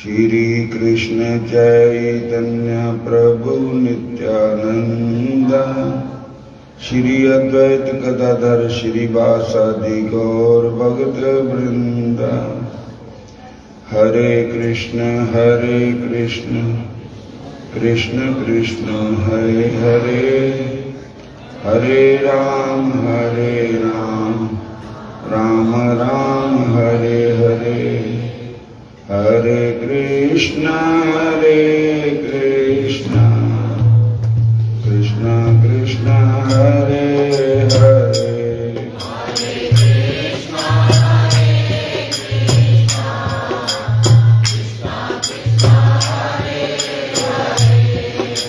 श्री कृष्ण चैतन्य प्रभु नित्यानंद श्री अद्वैत गदाधर श्रीवासादि गौर भक्त वृंद। हरे कृष्ण कृष्ण कृष्ण हरे हरे, हरे राम राम राम हरे हरे। हरे कृष्ण कृष्ण कृष्ण हरे हरे।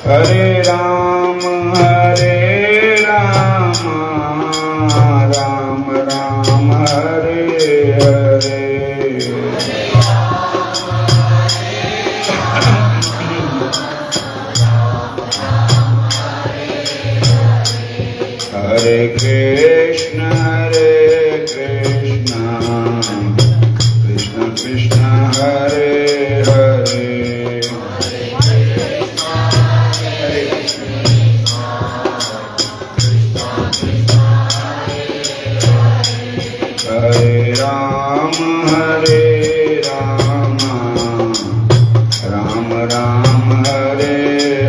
हरे राम राम राम हरे हरे। हरे कृष्ण कृष्ण कृष्ण हरे हरे। हरे राम राम राम हरे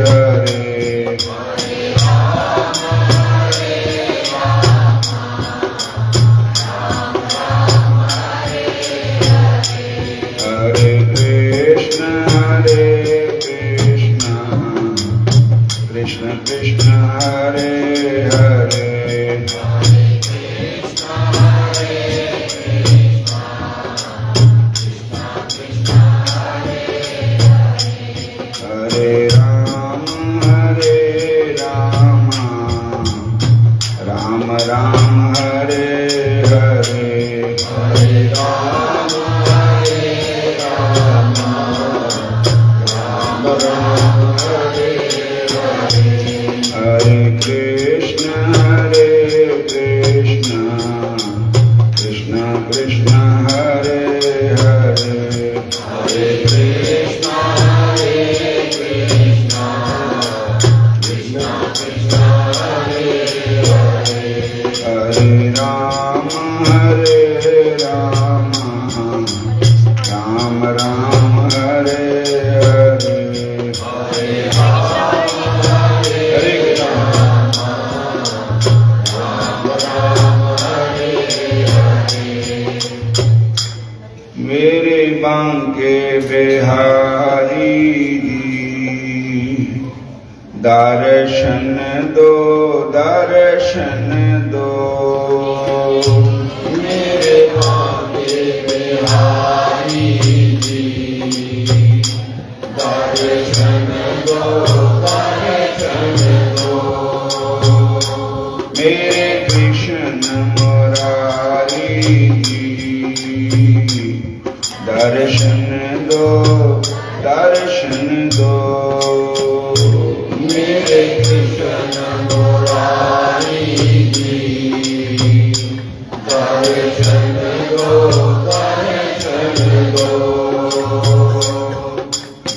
हरे। हरे कृष्ण कृष्ण कृष्ण हरे हरे। हरे राम राम राम हरे हरे। हरे राम राम हरे हरे। हरे कृष्ण कृष्ण कृष्ण हरे हरे। हरे कृष्ण कृष्ण कृष्ण हरे हरे। हरे राम राम राम हरे हरे। हरे राम राम हरे हरे। मेरे बांके बिहारी जी दर्शन दो मेरे बांके बिहारी जी दर्शन दो। मेरे कृष्ण मुरारी जी दर्शन दो। मेरे कृष्ण मुरारी जी दर्शन दो।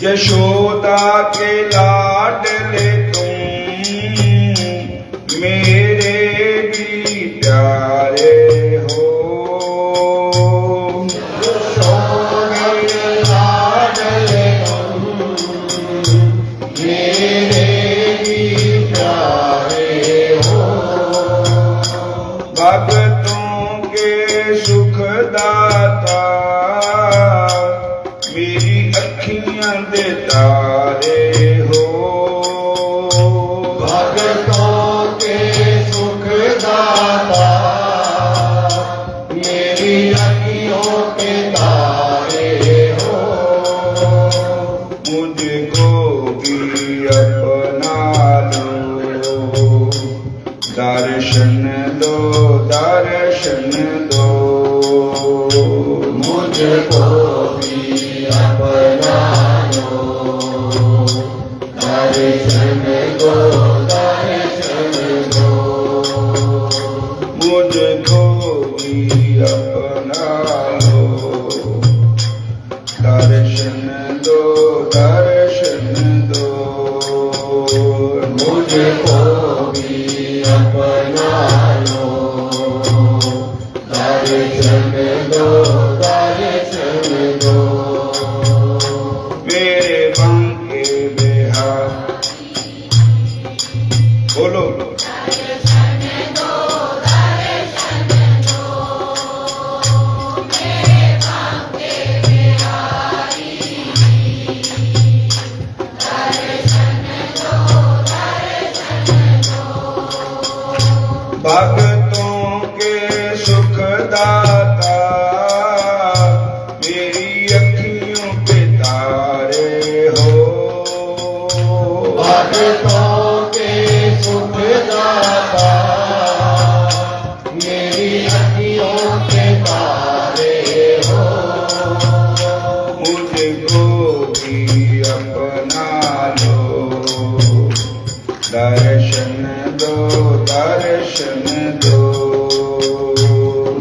यशोदा के लाडले तुम मेरे भी प्यारे हो। यशोदा के लाडले तुम मेरे भी प्यारे हो। भक्तों के सुखदाता मेरी अखियां दे तारे हो। भक्तों के सुखदाता मेरी अखियों के तारे हो। मुझको भी अपना लो दर्शन दो। मुझको भी अपना लो दर्शन दो। मुझको भी अपना लो दर्शन दर्शन दो दर्शन दो मुझको भी अपना लो दर्शन दो दर्शन दो मेरे बांके बिहार बोलो भक्तों के सुखदाता मेरी अखियों के तारे हो भक्तों के सुखदाता मेरी अखियों के तारे हो मुझको भी अपना लो दर्शन दो दर्शन दो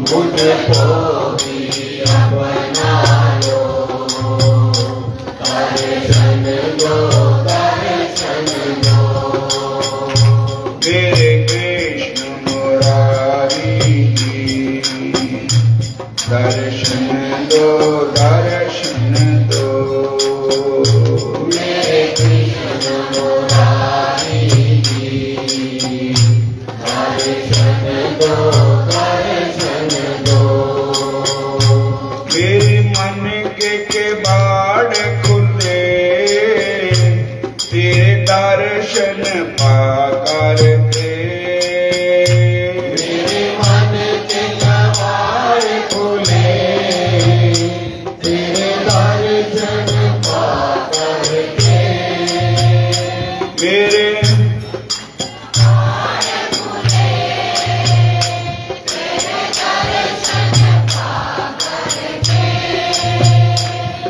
मुझको भी अपना लो दर्शन दो दर्शन दो मेरे कृष्ण मुरारी जी दर्शन दो दर्शन दो मेरे कृष्ण मुरारी जी दर्शन दो दर्शन दो मेरे मन के बाड़ खुले तेरे दर्शन पाकर के मेरे मन के कवाड़ खुले तेरे दर्शन पाकर के मेरे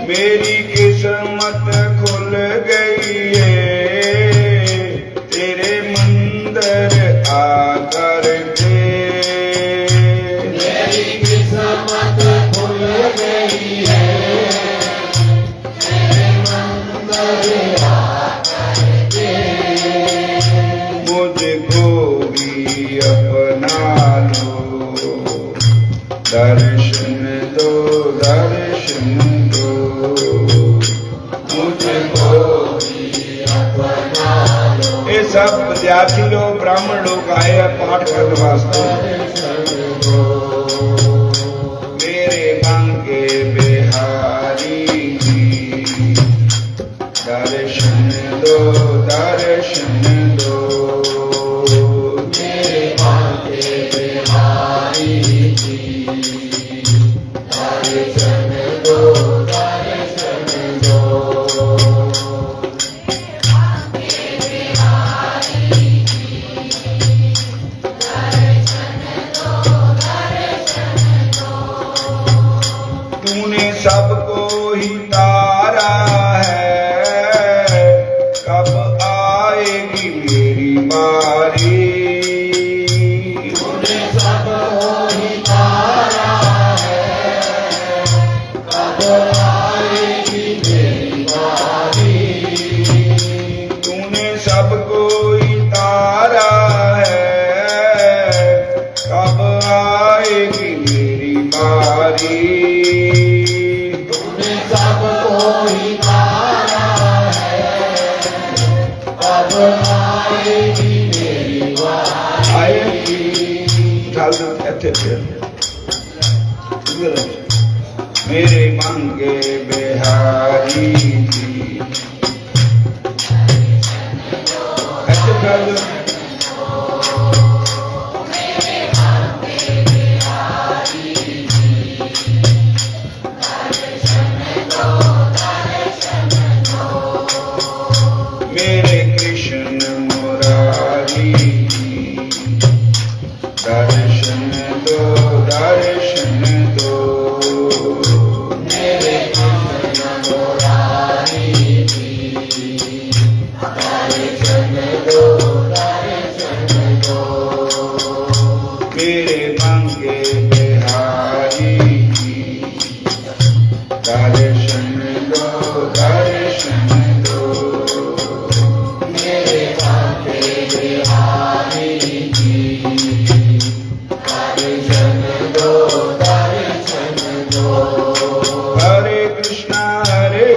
मेरी किस्मत खुल गई है तेरे मंदिर आकर के मेरी किस्मत खुल गई है तेरे मंदिर आकर के मुझको भी अपना लो दर्शन दो दर्शन दो मुझको भी अपना लो ये सब विद्यार्थी लोग ब्राह्मण लोग आए हैं पाठ करने वास्ते दर्शन दो मेरे बांके बिहारी जी दर्शन दो दर्शन दो मेरे बांके बिहारी जी दर्शन दो दर्शन दो तूने सबको ही तारा है कब आएगी मेरी बारी तूने सबको ही तारा है कब आएगी मेरी बारी तूने सबको ही तारा है कब आएगी मेरी बारी तूने सबको ही तारा है कब आएगी मेरी बारी आएगी उठा लो ऐसे फिर मेरे मांगे बिहारी जी ऐसे उठा लो मेरे कृष्ण मुरारी जी दर्शन दो दर्शन दो मेरे कृष्ण मुरारी जी दर्शन दो दर्शन दो मेरे मांगे बिहारी जी दर्शन दो दर्शन दो। मेरे कांटे बिहारी जी दर्शन दो, दर्शन दो। हरे कृष्णा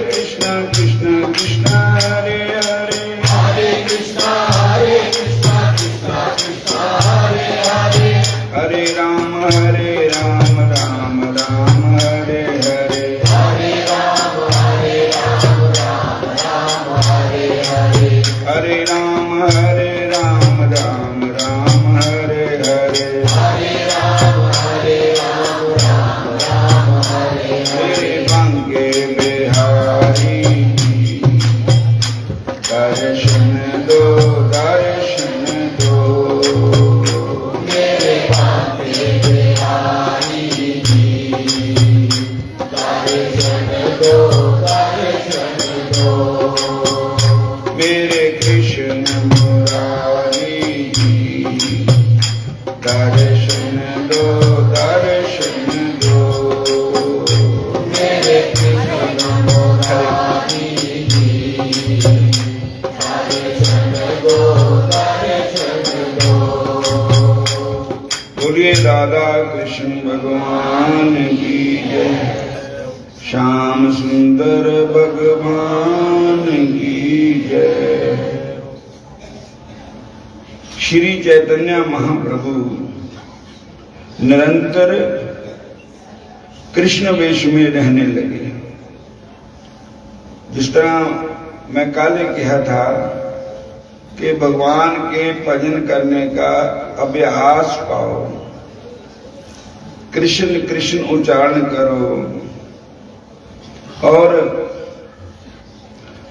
कृष्ण कृष्ण हरे हरे, हरे कृष्णा कृष्णा कृष्णा हरे हरे। हरे राम राम राम हरे हरे, हरे राम राम राम हरे हरे। हरे राम राम राम हरे हरे। हरे राम राम राम हरे मेरे बांके बिहारी दर्शन दो, दर्शन दो। मेरे कांटे बिहारी जी दर्शन दो, दर्शन दो। मेरे कृष्ण मुरारी दर्शन दो, दर्शन दो। मेरे कृष्ण मुरारी जी दर्शन दो, दर्शन दो। बोलिए राधा कृष्ण भगवान की जय, श्याम सुंदर भगवान की जय। श्री चैतन्य महाप्रभु निरंतर कृष्ण वेश में रहने लगे। जिस तरह मैं काले कहा था कि भगवान के भजन करने का अभ्यास पाओ, कृष्ण कृष्ण उच्चारण करो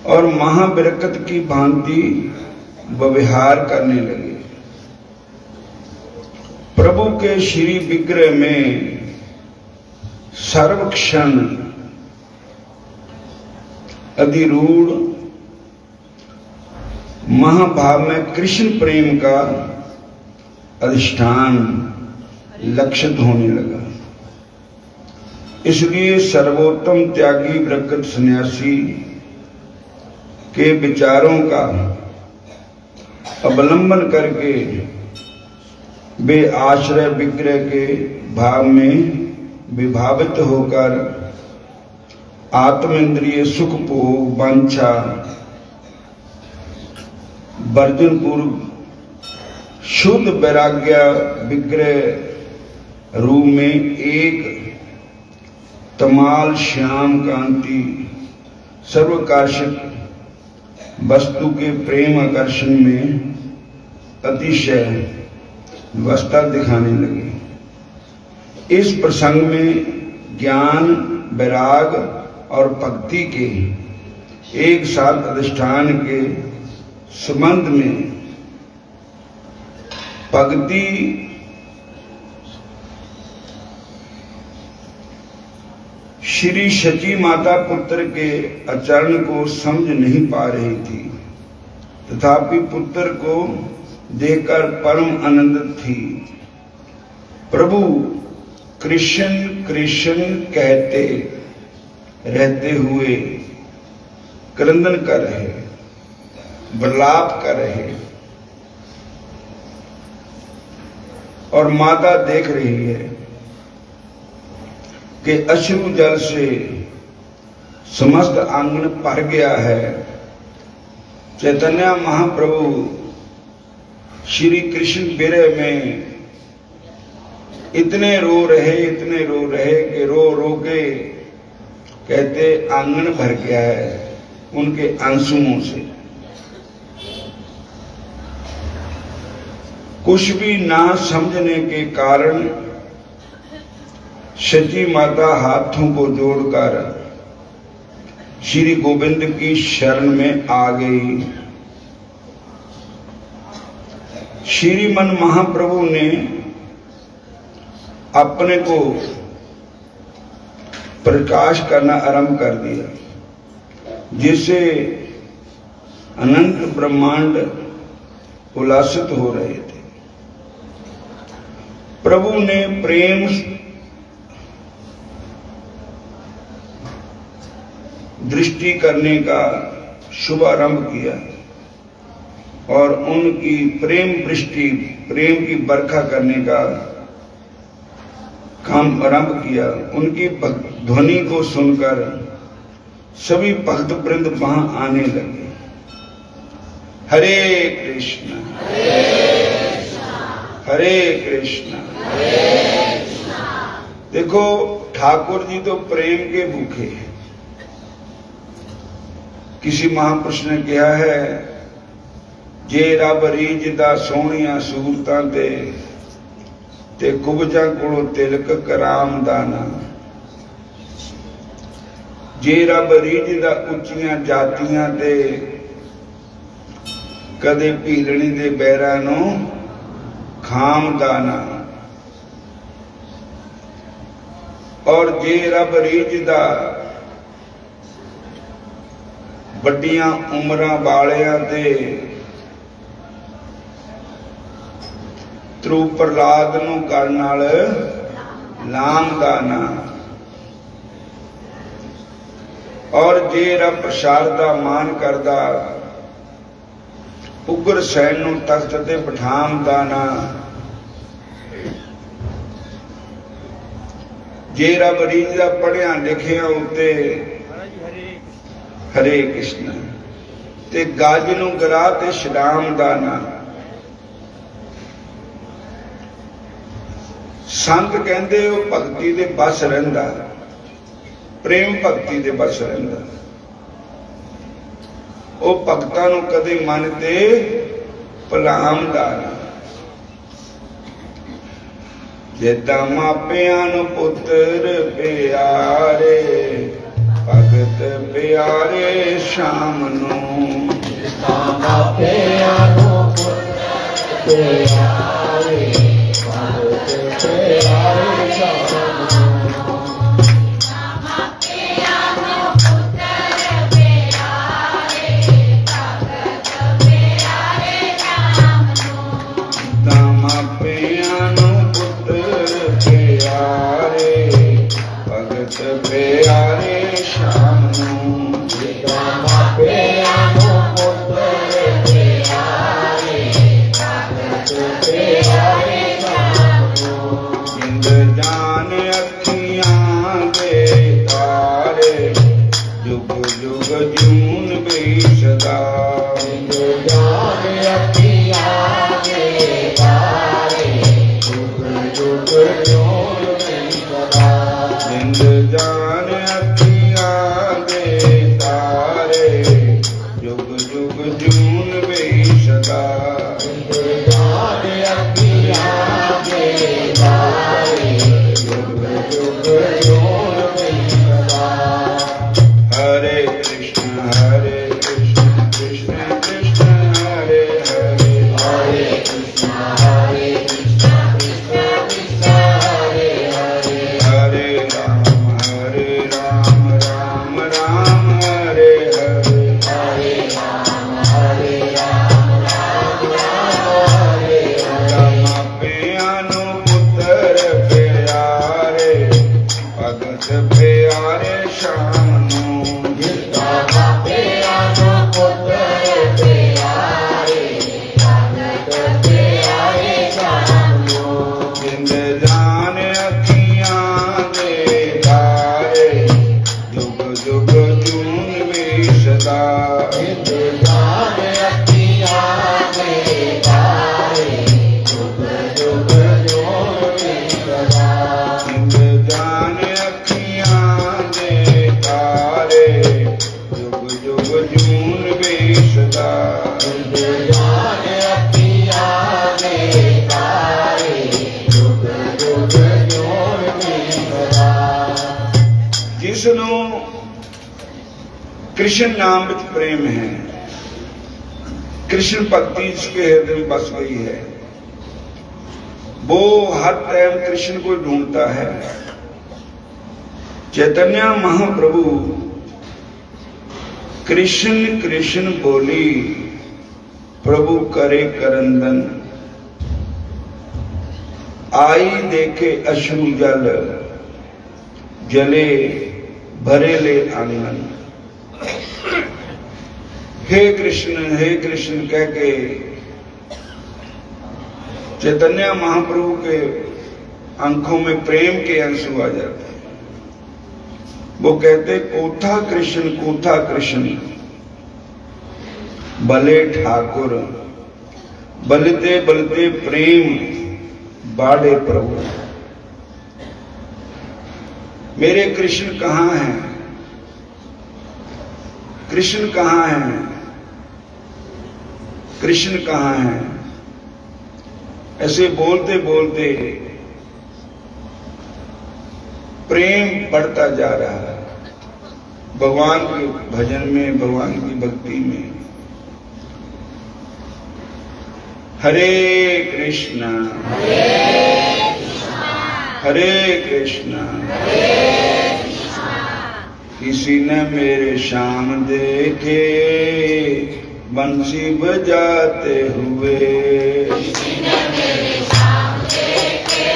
और महाबरकत की भांति व्यवहार करने लगे। प्रभु के श्री विग्रह में सर्वक्षण अधिरूढ़ महाभाव में कृष्ण प्रेम का अधिष्ठान लक्षित होने लगा। इसलिए सर्वोत्तम त्यागी ब्रकत सन्यासी के विचारों का अवलंबन करके वे आश्रय विग्रह के भाव में विभावित होकर आत्मेंद्रिय सुख भोग वांछा वर्जन पूर्व शुद्ध वैराग्य विग्रह रूप में एक तमाल श्याम कांति सर्वकाशिक वस्तु के प्रेम आकर्षण में अतिशय व्यवस्था दिखाने लगे। इस प्रसंग में ज्ञान वैराग और भक्ति के एक साथ अधिष्ठान के संबंध में भक्ति श्री सची माता पुत्र के आचरण को समझ नहीं पा रही थी, तथापि पुत्र को देखकर परम आनंदित थी। प्रभु कृष्ण कृष्ण कहते रहते हुए क्रंदन कर रहे, विलाप कर रहे और माता देख रही है कि अश्रु जल से समस्त आंगन भर गया है। चैतन्य महाप्रभु श्री कृष्ण विरह में इतने रो रहे कि रो रो के कहते आंगन भर गया है उनके आंसुओं से। कुछ भी ना समझने के कारण सची माता हाथों को जोड़कर श्री गोविंद की शरण में आ गई। श्रीमन महाप्रभु ने अपने को प्रकाश करना आरंभ कर दिया, जिससे अनंत ब्रह्मांड उल्लासित हो रहे थे। प्रभु ने प्रेम दृष्टि करने का शुभारंभ किया और उनकी प्रेम वृष्टि, प्रेम की बरखा करने का काम आरंभ किया। उनकी ध्वनि को सुनकर सभी भक्त वृंद वहां आने लगे। हरे कृष्ण हरे कृष्ण। देखो ठाकुर जी तो प्रेम के भूखे हैं। किसी महापुरुष ने कहा है, जे रब रीझदा सोहणियां सूरतां ते कुबजा कोलों तिलक कराम दाना। जे रब रीझदा उच्चियां जातियां ते कदे भीलणी दे बैरां नूं खाम दाना। और जे रब रीझदा ਵੱਡੀਆਂ ਉਮਰਾਂ ਵਾਲਿਆਂ ਦੇ ਤਰੂ ਪ੍ਰਲਾਦ ਨੂੰ ਗਲ ਨਾਲ ਲਾਮਦਾ ਨਾ। ਔਰ ਜੇ ਰੱਬ ਸ਼ਾਰਦਾ ਮਾਨ ਕਰਦਾ ਉਗਰ ਸੈਨ ਨੂੰ ਤਖਤ ਤੇ ਬਿਠਾਉਂਦਾ ਨਾ। ਜੇ ਰੱਬ ਰੀਝਦਾ ਪੜ੍ਹਿਆ ਲਿਖਿਆ ਉੱਤੇ हरे कृष्ण ते गज नूं गरा ते छडाम दा ना। संत कहंदे ओ भगती दे बस रहिंदा, प्रेम भगती दे बस रहिंदा। ओ भगतां नूं कदे मन ते भुलांदा ना। जिद्दां मापिआं नूं पुत्र प्यारे, भगत प्यारे शाम नूं। मापिआं नूं पुत्र प्यारे, भगत प्यारे शाम नूं। मापिआं नूं पुत्र प्यारे, भगत प्यारे शाम नूं। मापिआं नूं पुत्र प्यारे, भगत प्यारे शाम नूं। मापिआं नूं पुत्र प्यारे, भगत प्यारे शाम नूं। जिंद जान अखियां दे तारे, जुग जुग जून भी सदा। जिंद जान अखियां दे तारे, जुग जुग जून भी सदा। जिंद जान अखियां दे तारे, जुग जुग जून भी सदा। जिंद जान अखियां दे तारे, जुग जुग जून भी सदा। हरे कृष्ण कृष्ण कृष्ण हरे हरे, हरे कृष्ण कृष्ण कृष्ण हरे हरे। हरे राम राम राम हरे हरे। हरे राम राम हरे हरे। मापिआं नूं पुत्र प्यारे, भगत प्यारे शाम नूं। मापिआं नूं पुत्र प्यारे, भगत प्यारे शाम नूं। जिंद जान अखियां दे तारे, जुग जुग जून भी सदा। जिंद जान अखियां दे तारे, जुग जुग जून भी सदा। जिंद जान अखियां दे तारे, जुग जुग जून भी सदा। जिंद जान अखियां दे तारे, जुग जुग जून भी सदा। जिस नूं कृष्ण नाम विच प्रेम है, कृष्ण भक्ति जिसके हृदय में बस गई है, वो हर टाइम कृष्ण को ढूंढता है। चैतन्य महाप्रभु कृष्ण कृष्ण बोली, प्रभु करे करंदन। आई देखे अश्रु जल, जले भरे ले आंगन। हे कृष्ण कह के चैतन्य महाप्रभु के आंखों में प्रेम के आंसू आ जाते हैं। वो कहते कोथा कृष्ण भले ठाकुर, बलते बलते प्रेम बाड़े प्रभु। मेरे कृष्ण कहाँ हैं? कृष्ण कहाँ हैं? कृष्ण कहाँ हैं? ऐसे बोलते बोलते प्रेम बढ़ता जा रहा है भगवान के भजन में, भगवान की भक्ति में। हरे कृष्णा हरे कृष्णा किसी ने मेरे शाम देखे बंसी बजाते हुए, किसी ने मेरे शाम देखे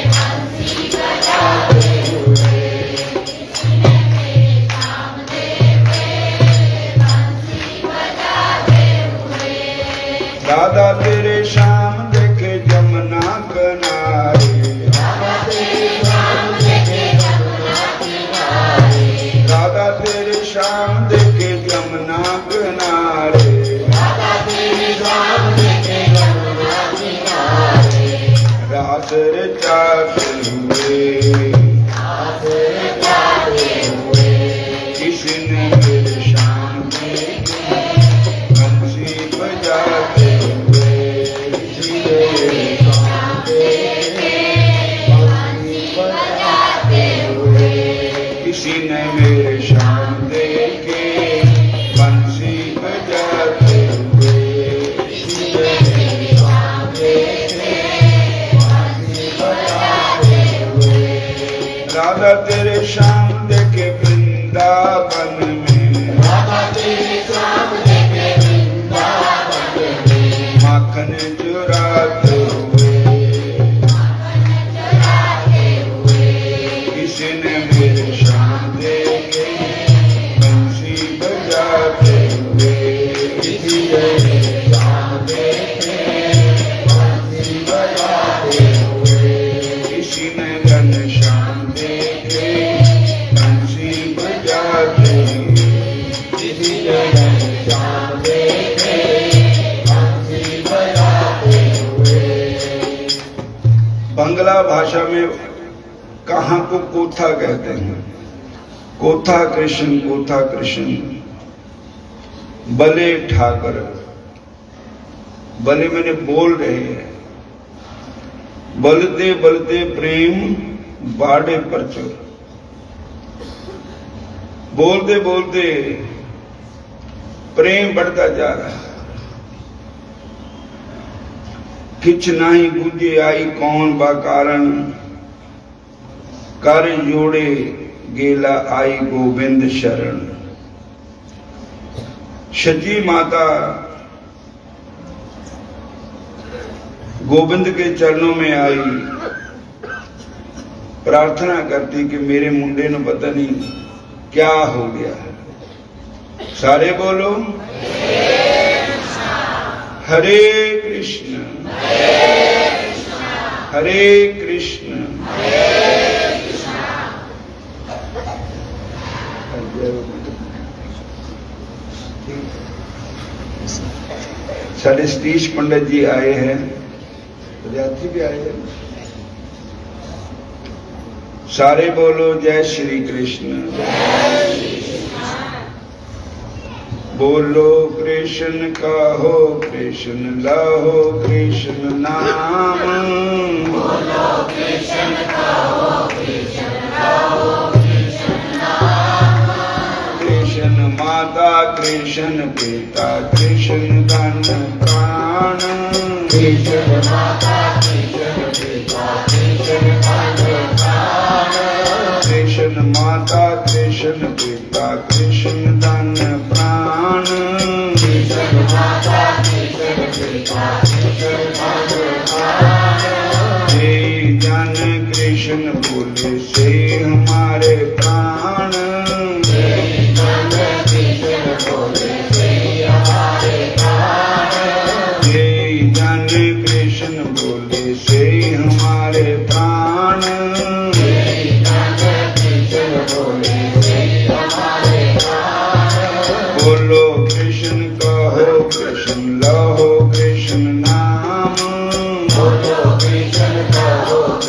बंसी बजाते हुए, किसी ने मेरे शाम देखे बंसी बजाते हुए। दादा तेरे शाम देखे जमुना किनारे, दादा तेरे शाम देखे जमुना किनारे, दादा तेरे शाम देखे जमुना किनारे, दादा तेरे शाम देखे जमुना किनारे। रात रचाते हुए, रात रचाते हुए, किसी ने मेरे शाम देखे बंसी बजाते हुए, किसी ने मेरे शाम देखे बंसी बजाते हुए, किसी ने मेरे शाम देखे बंसी बजाते हुए, किसी ने मेरे शाम देखे बंसी बजाते हुए। राधा तेरे शाम देखे वृंदावन में, राधा तेरे शाम देखे वृंदावन में, माखन चुराते हुए, चुराते हुए, किसी ने मेरे शाम देखे बंसी बजाते हुए, किसी ने मेरे शाम देखे बंसी बजाते हुए, किसी ने घन श्याम देखे बंसी बजाते हुए। किसी ने शाम देखे बंसी बजाते हुए। बंगला भाषा में कहाँ को कोथा कहते हैं। कोथा कृष्ण बले ठाकर, बले मैंने बोल रहे हैं, बलते बलते प्रेम बाड़े प्रचुर। बोलते बोलते प्रेम बढ़ता जा रहा है। किछ नाही बुझे आई कौन बा कारण, कर जोड़े गेला आई गोविंद शरण। सची माता गोविंद के चरणों में आई, प्रार्थना करती कि मेरे मुंडे ने पता नहीं क्या हो गया। सारे बोलो हरे कृष्ण हरे कृष्ण। साढ़े सतीश पंडित जी आए हैं, विद्यार्थी भी आए हैं। सारे बोलो जय श्री कृष्ण। बोलो कृष्ण कहो कृष्ण लहो कृष्ण नाम, बोलो कृष्ण कहो कृष्ण कहो कृष्ण नाम। कृष्ण माता कृष्ण पिता कृष्ण धन प्राण, कृष्ण माता कृष्ण पिता कृष्ण धन प्राण। कृष्ण माता कृष्ण पिता कृष्ण धन प्राण। कृष्ण माता कृष्ण पिता कृष्ण धन प्राण। हे जन कृष्ण बोले से हमारे प्राण। हे जन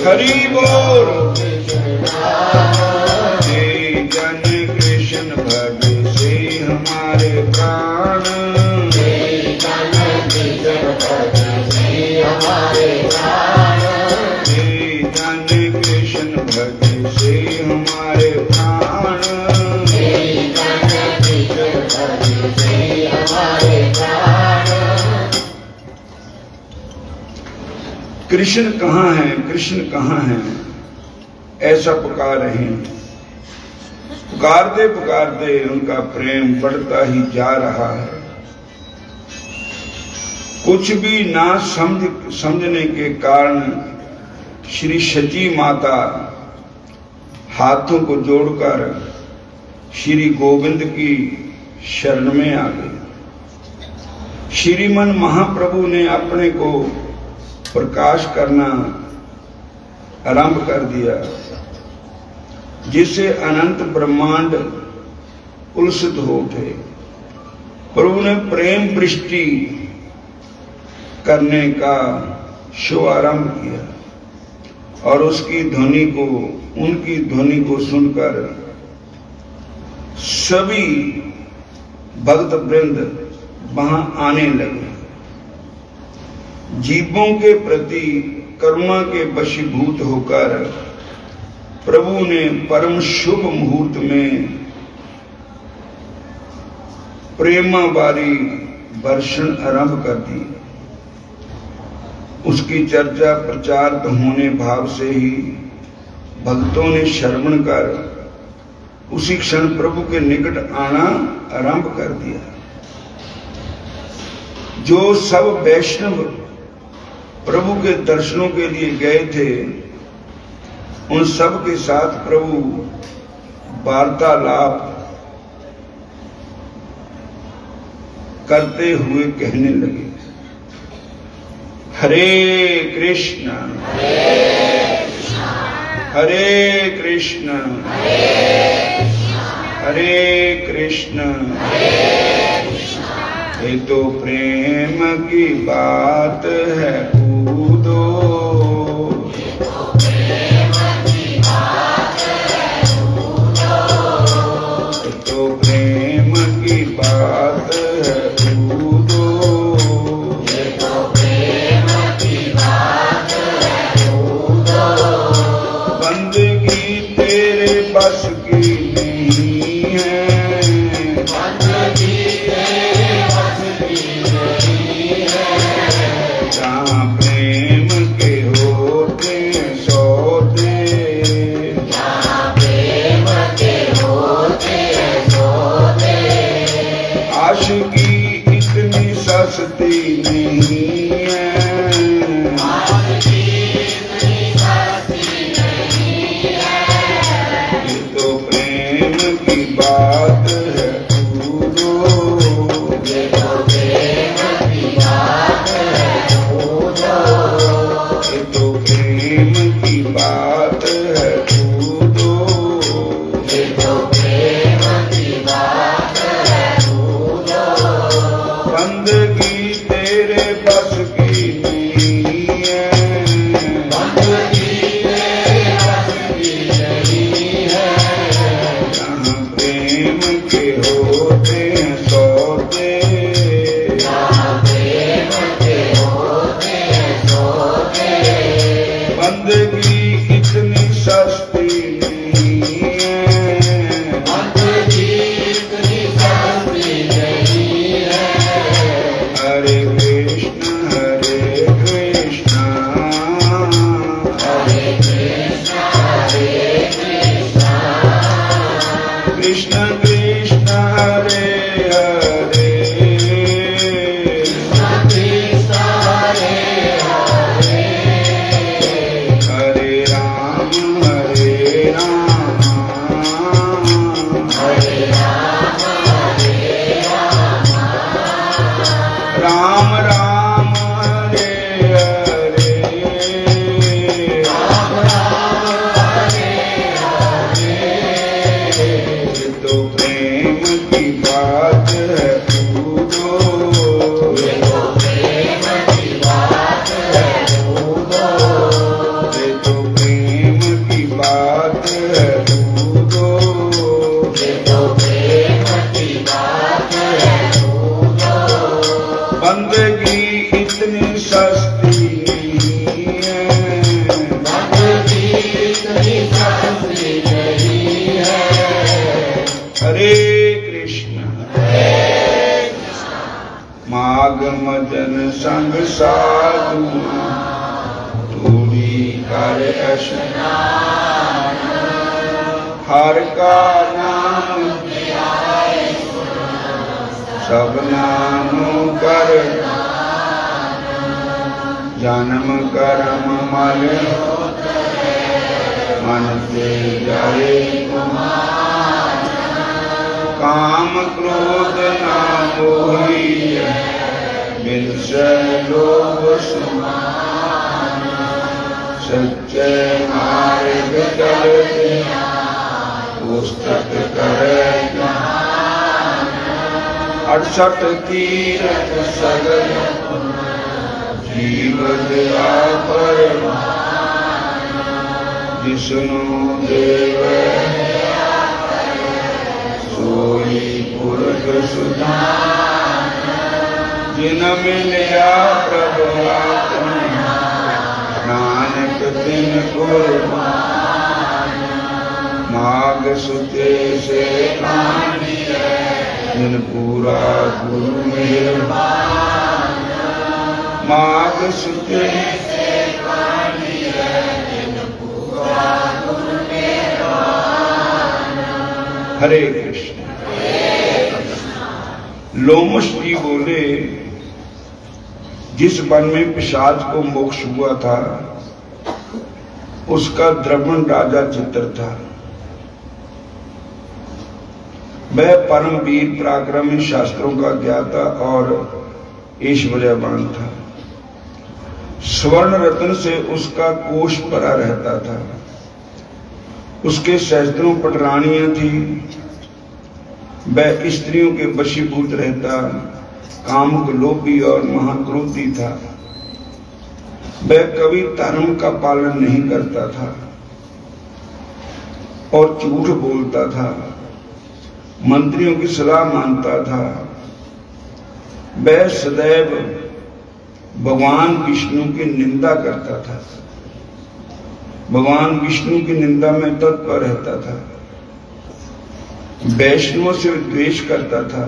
हरि बोल। हे जन कृष्ण भज से हमारे प्राण, हे जन कृष्ण भज से हमारे प्राण, हे जन कृष्ण भज से हमारे प्राण, हे जन कृष्ण भज से हमारे प्राण। कृष्ण कहाँ है, कृष्ण कहाँ है, ऐसा पुकार रहे हैं। पुकारते पुकारते उनका प्रेम बढ़ता ही जा रहा है। कुछ भी ना समझने के कारण श्री सची माता हाथों को जोड़कर श्री गोविंद की शरण में आ गई। श्रीमन महाप्रभु ने अपने को प्रकाश करना आरंभ कर दिया, जिससे अनंत ब्रह्मांड उलसित हो उठे। प्रभु ने प्रेम वृष्टि करने का शुभारंभ किया और उसकी ध्वनि को, उनकी ध्वनि को सुनकर सभी भक्त वृंद वहां आने लगे। जीवों के प्रति करुणा के वशीभूत होकर प्रभु ने परम शुभ मुहूर्त में प्रेमावारी वर्षण आरंभ कर दी। उसकी चर्चा प्रचार होने भाव से ही भक्तों ने श्रवण कर उसी क्षण प्रभु के निकट आना आरंभ कर दिया। जो सब वैष्णव प्रभु के दर्शनों के लिए गए थे, उन सब के साथ प्रभु वार्तालाप करते हुए कहने लगे, हरे कृष्ण हरे कृष्ण हरे कृष्ण। ये तो प्रेम की बात है कूदो, तो प्रेम की बात है कूदो, बंदगी तेरे बस की नहीं है, जहाँ प्रेम के होते सौदे, आशिकी इतनी सस्ती नहीं है, ये तो प्रेम की बात है कूदो, ये तो प्रेम की बात है कूदो, बंदगी तेरे बस की नहीं है, जहाँ प्रेम के होते हैं सौदे, बंदगी इतनी सस्ती नहीं है, हरे कृष्ण कृष्ण कृष्ण हरे हरे, हरे राम राम राम हरे हरे, ये तो प्रेम की बात है कूदो, ये तो बंदगी इतनी सस्ती नहीं है, बंदगी इतनी सस्ती नहीं है। हरे कृष्ण माघ मदन संग साधु तूड़ी कर स्नान, हर का नाम सब नामों कर जन्म कर्म मल मन से जाए काम क्रोध ना मोही बिनसे लोभ समान, सच्चे मार्ग चलते पुस्तक करे 68 तीरथ सगल जीवन पर जिसनु देव सोई पुरख सुधान, जिन मिलिया प्रभु नानक दिन कुर्बान, माघ सुते से कानी दिन पूरा गुरु मेहरबान, माघ सुते से कानी दिन पूरा गुरु मेहरबान। हरे कृष्ण। लोमश जी बोले, जिस वन में पिशाच को मोक्ष हुआ था उसका द्रविड़ राजा चित्र था। वह परम वीर पराक्रमी, शास्त्रों का ज्ञाता और ऐश्वर्यवान था। स्वर्ण रत्न से उसका कोष भरा रहता था। उसके सहस्त्रों पटरानियां थी। वह स्त्रियों के वशीभूत रहता, कामुक, लोभी और महाक्रोधी था। वह कभी धर्म का पालन नहीं करता था और झूठ बोलता था, मंत्रियों की सलाह मानता था। वह सदैव भगवान विष्णु की निंदा करता था, भगवान विष्णु की निंदा में तत्पर रहता था। वैष्णवों से द्वेष करता था,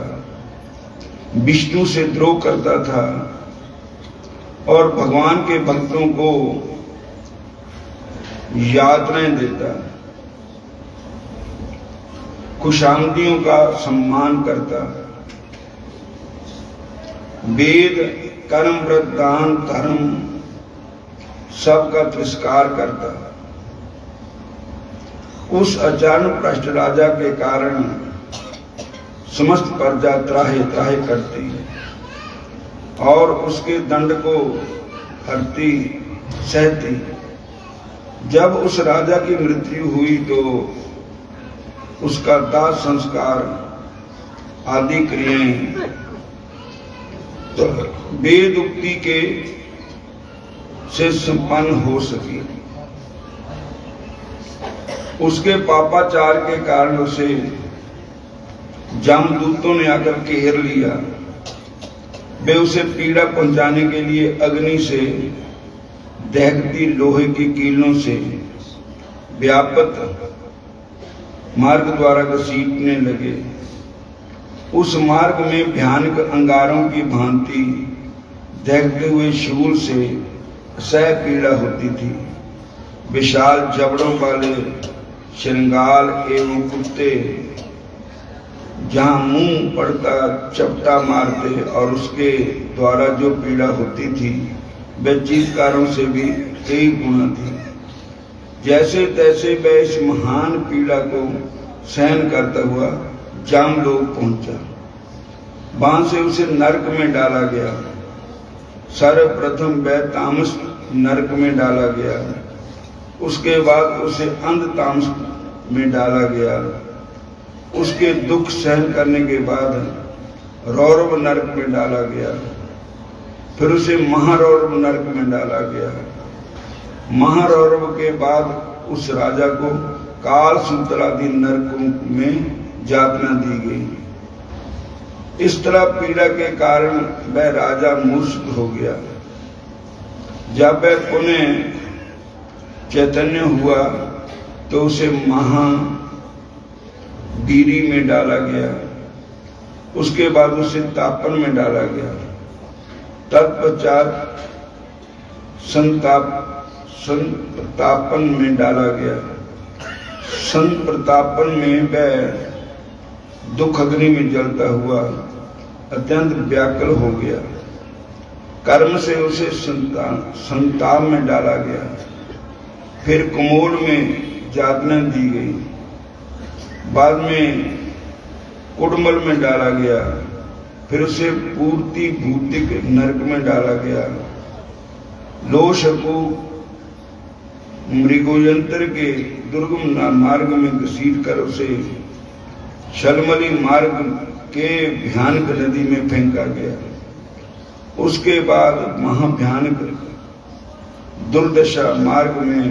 विष्णु से द्रोह करता था और भगवान के भक्तों को यातनाएं देता, खुशामदियों का सम्मान करता, वेद, कर्म, व्रत, दान, धर्म सबका तिरस्कार करता। उस अचानक भ्रष्ट राजा के कारण समस्त प्रजा त्राहे त्राहे करती और उसके दंड को हरती सहती। जब उस राजा की मृत्यु हुई तो उसका दाह संस्कार आदि क्रियाएं तो वेद उक्ति के से संपन्न हो सकी। उसके पापाचार के कारण उसे जमदूतों ने आकर घेर लिया। वे उसे पीड़ा पहुंचाने के लिए अग्नि से दहकती लोहे की कीलों से व्यापक मार्ग द्वारा घसीटने लगे। उस मार्ग में भयानक अंगारों की भांति दहकते हुए शूल से असह्य पीड़ा होती थी। विशाल जबड़ों वाले श्रृंगार एवं कुत्ते जहां मुंह पड़ता चपटा मारते और उसके द्वारा जो पीड़ा होती थी वह चीत्कारों से भी कई गुना थी। जैसे तैसे वह इस महान पीड़ा को सहन करता हुआ जामलोक पहुंचा। वहां से उसे नरक में डाला गया। सर्वप्रथम वह तामस नरक में डाला गया, उसके बाद उसे अंध तामस में डाला गया। उसके दुख सहन करने के बाद रौरव नरक में डाला गया, फिर उसे महारौरव नरक में डाला गया। महारौरव के बाद उस राजा को काल सूत्रादि नरकों में यातना दी गई। इस तरह पीड़ा के कारण वह राजा मूर्छित हो गया। जब वह पुनः चैतन्य हुआ तो उसे महागिरी में डाला गया। उसके बाद उसे तापन में डाला गया। तत्पश्चात संतापन में डाला गया। संप्रतापन में वह दुख अग्नि में जलता हुआ अत्यंत व्याकुल हो गया। कर्म से उसे संताप में डाला गया। फिर कुमोल में यातना दी गई। बाद में कुडमल में डाला गया। फिर उसे पूर्ति भूतिक नरक में डाला गया। लोशकु मृगोयंत्र के दुर्गम मार्ग में घसीट कर उसे शलमली मार्ग के भयानक नदी में फेंका गया। उसके बाद महाभयानक दुर्दशा मार्ग में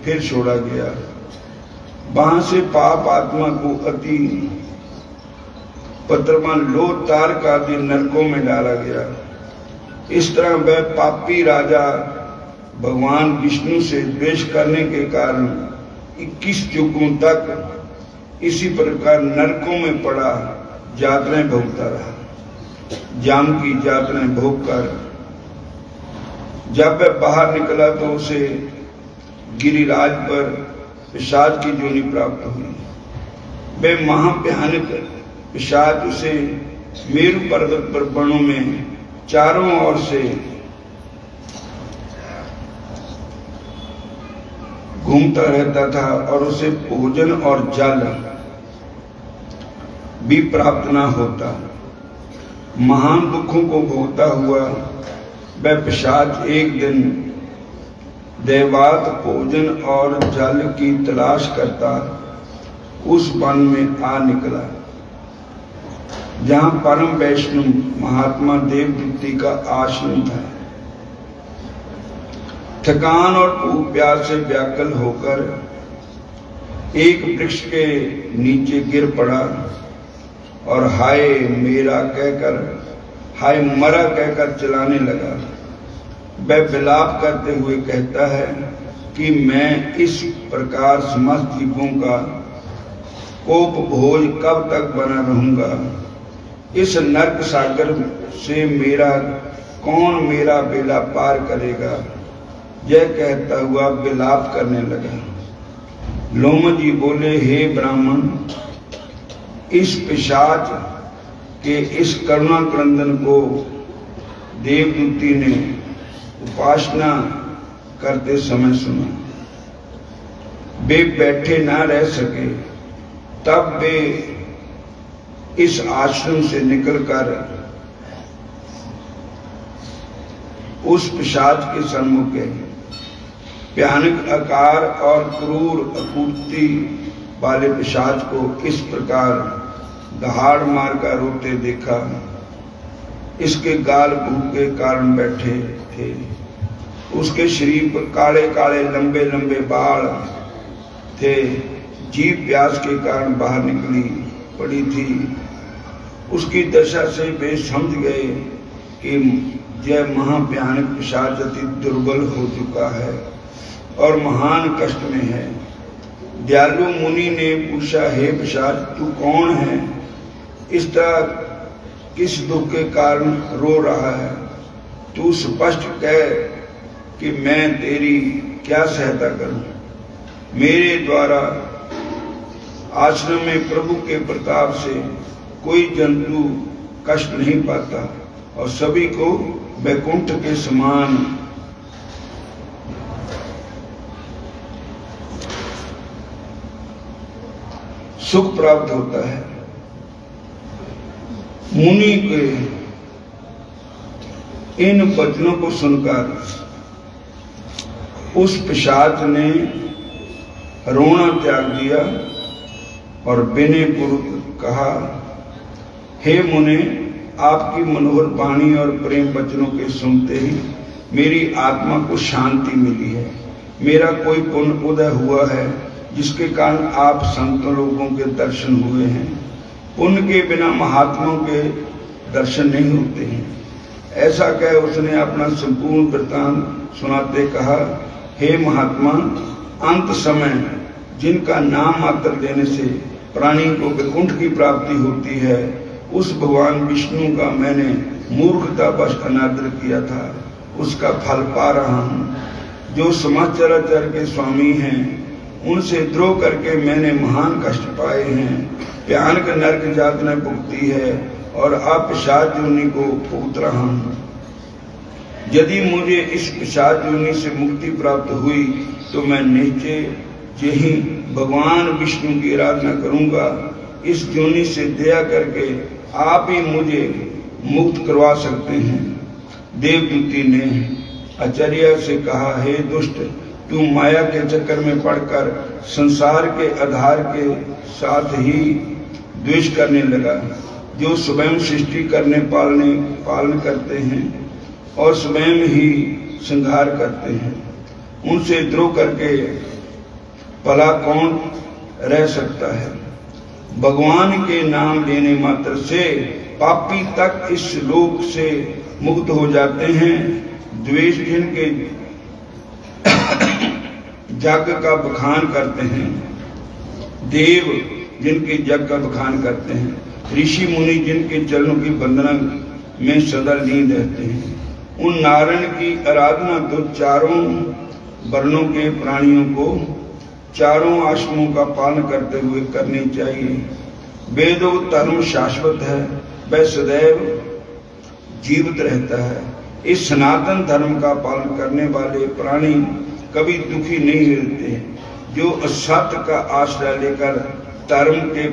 फिर छोड़ा गया। वहां से पाप आत्मा को अति पत्रमा लोतारक आदि नरकों में डाला गया। इस तरह वह पापी राजा भगवान विष्णु से द्वेष करने के कारण 21 युगों तक इसी प्रकार नरकों में पड़ा यातनाएं भोगता रहा। जाम की यातनाएं भोग कर जब वह बाहर निकला तो उसे गिरिराज पर पिशाच की जोनी प्राप्त हुई। वे महाभयानक पिशाच उसे मेरु पर्वत पर वनों में चारों ओर से घूमता रहता था और उसे भोजन और जल भी प्राप्त न होता। महान दुखों को भोगता हुआ वह पिशाच एक दिन दैवात भोजन और जल की तलाश करता उस वन में आ निकला जहां परम वैष्णव महात्मा देवदूती का आश्रम था। थकान और भूख प्यास से व्याकुल होकर एक वृक्ष के नीचे गिर पड़ा और हाय मेरा कहकर, हाय मरा कहकर चिल्लाने लगा। वह विलाप करते हुए कहता है कि मैं इस प्रकार समस्त जीवों का कोप भोज कब तक बना रहूंगा। इस नरक सागर से कौन मेरा बेड़ा पार करेगा। यह कहता हुआ विलाप करने लगा। लोम जी बोले, हे ब्राह्मण, इस पिशाच के इस करुणा क्रंदन को देवदूती ने उपासना करते समय सुना। वे बैठे ना रह सके। तब वे इस आश्रम से निकलकर उस पिशाच के सम्मुख गए। भयानक आकार और क्रूर आकृति वाले पिशाच को इस प्रकार दहाड़ मारकर रोते देखा। इसके गाल भूख के कारण बैठे थे। उसके शरीर पर काले काले लंबे लंबे बाल थे। जीभ प्यास के कारण बाहर निकली पड़ी थी। उसकी दशा से वे समझ गए कि यह महाभयानक पिशाच अति दुर्बल हो चुका है और महान कष्ट में है। दयालु मुनि ने पूछा, हे पिशाच, तू कौन है? इस तरह किस दुख के कारण रो रहा है? तू स्पष्ट कह कि मैं तेरी क्या सहायता करूं। मेरे द्वारा आश्रम में प्रभु के प्रताप से कोई जंतु कष्ट नहीं पाता और सभी को वैकुंठ के समान सुख प्राप्त होता है। मुनि के इन वचनों को सुनकर उस पिशाच ने रोना त्याग दिया और विनयपूर्वक कहा, हे मुने, आपकी मनोहर वाणी और प्रेम वचनों के सुनते ही मेरी आत्मा को शांति मिली है। मेरा कोई पुण्य उदय हुआ है जिसके कारण आप संत लोगों के दर्शन हुए हैं। पुण्य के बिना महात्माओं के दर्शन नहीं होते हैं। ऐसा कह उसने अपना संपूर्ण वृत्तांत सुनाते कहा, हे महात्मा, अंत समय जिनका नाम मात्र लेने से प्राणी को वैकुंठ की प्राप्ति होती है, उस भगवान विष्णु का मैंने मूर्खतावश अनादर किया था, उसका फल पा रहा हूँ। जो समस्त चराचर के स्वामी हैं, उनसे द्रोह करके मैंने महान कष्ट पाए हैं, भयानक नरक यातना भुगती है और अब पिशाच योनि को भुगत रहा हूँ। यदि मुझे इस पिशाच योनि से मुक्ति प्राप्त हुई तो मैं नीचे यही भगवान विष्णु की आराधना करूंगा। इस योनि से दया करके आप ही मुझे मुक्त करवा सकते हैं। देवदूती ने आचार्य से कहा, हे दुष्ट, तू माया के चक्कर में पड़कर संसार के आधार के साथ ही द्वेष करने लगा, जो स्वयं सृष्टि करने पालन करते हैं और स्वयं ही संहार करते हैं। उनसे द्रोह करके भला कौन रह सकता है। भगवान के नाम लेने मात्र से पापी तक इस लोक से मुक्त हो जाते हैं। द्वेष जिनके जग का बखान करते हैं, देव जिनके जग का बखान करते हैं, ऋषि मुनि जिनके चरणों की वंदना में सदा लीन रहते हैं, उन नारायण की आराधना तो चारों वर्णों के प्राणियों को चारों आश्रमों का पालन करते हुए करनी चाहिए। वेदों धर्म शाश्वत है, वह सदैव जीवित रहता है। इस सनातन धर्म का पालन करने वाले प्राणी कभी दुखी नहीं रहते। जो असत्य का आश्रय लेकर धर्म के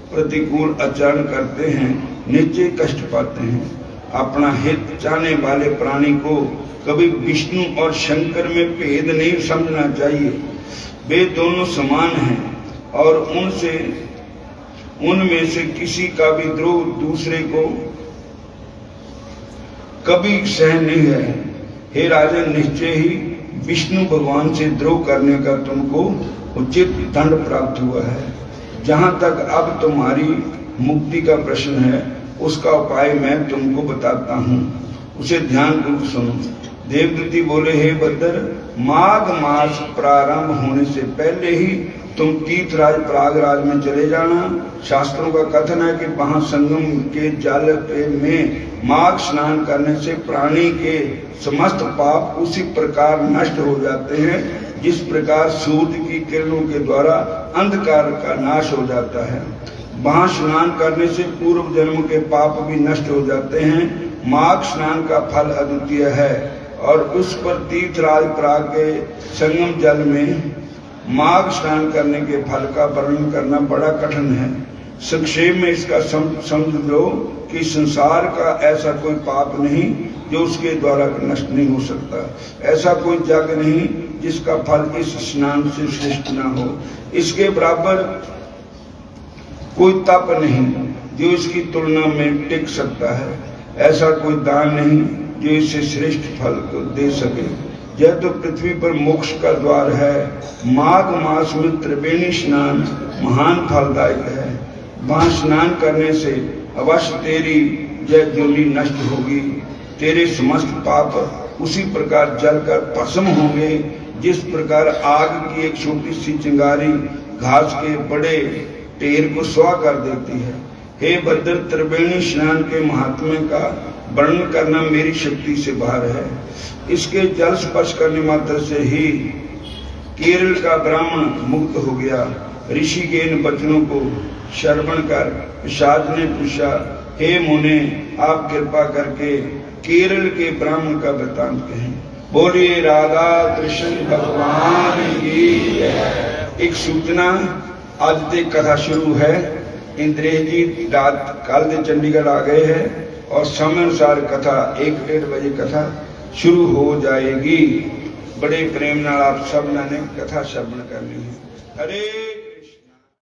प्रतिकूल आचरण करते हैं, नीचे कष्ट पाते हैं। अपना हित चाहने वाले प्राणी को कभी विष्णु और शंकर में भेद नहीं समझना चाहिए। वे दोनों समान हैं और उनमें से किसी का भी द्रोह दूसरे को कभी सहन नहीं है। हे राजन, निश्चय ही विष्णु भगवान से द्रोह करने का तुमको उचित दंड प्राप्त हुआ है। जहां तक अब तुम्हारी मुक्ति का प्रश्न है, उसका उपाय मैं तुमको बताता हूँ, उसे ध्यानपूर्वक सुनो। देवदूती बोले, हे भद्र, माघ मास प्रारंभ होने से पहले ही तुम तीर्थराज प्रयागराज में चले जाना। शास्त्रों का कथन है कि वहां संगम के जल में माघ स्नान करने से प्राणी के समस्त पाप उसी प्रकार नष्ट हो जाते हैं जिस प्रकार सूर्य की किरणों के द्वारा अंधकार का नाश हो जाता है। वहां स्नान करने से पूर्व जन्म के पाप भी नष्ट हो जाते हैं। माघ स्नान का फल अद्वितीय है और उस पर तीर्थराज प्रयाग के संगम जल में माघ स्नान करने के फल का वर्णन करना बड़ा कठिन है। संक्षेप में इसका समझ लो कि संसार का ऐसा कोई पाप नहीं जो उसके द्वारा नष्ट नहीं हो सकता। ऐसा कोई जग नहीं जिसका फल इस स्नान से श्रेष्ठ न हो। इसके बराबर कोई तप नहीं जो इसकी तुलना में टिक सकता है। ऐसा कोई दान नहीं जो इससे श्रेष्ठ फल को दे सके। यह तो पृथ्वी पर मोक्ष का द्वार है। माघ मास में त्रिवेणी स्नान महान फलदायक है। वहां स्नान करने से अवश्य तेरी यह योनि नष्ट होगी। तेरे समस्त पाप उसी प्रकार जलकर भस्म होंगे जिस प्रकार आग की एक छोटी सी चिंगारी घास के बड़े ढेर को स्वाह कर देती है। हे भद्र, त्रिवेणी स्नान के महात्म्य का वर्णन करना मेरी शक्ति से बाहर है। इसके जल स्पर्श करने मात्र से ही केरल का ब्राह्मण मुक्त हो गया। ऋषि के इन वचनों को श्रवण कर पिशाच ने पूछा, हे मुने, आप कृपा करके केरल के ब्राह्मण का वृतांत कहें। बोलिए राधा कृष्ण भगवान की जय। एक सूचना, आज से कथा शुरू है। इंद्रेश जी रात कल से चंडीगढ़ आ गए हैं और समय अनुसार कथा 1-1:30 बजे कथा शुरू हो जाएगी। बड़े प्रेम नाल आप सब ने कथा श्रवण करनी है। हरे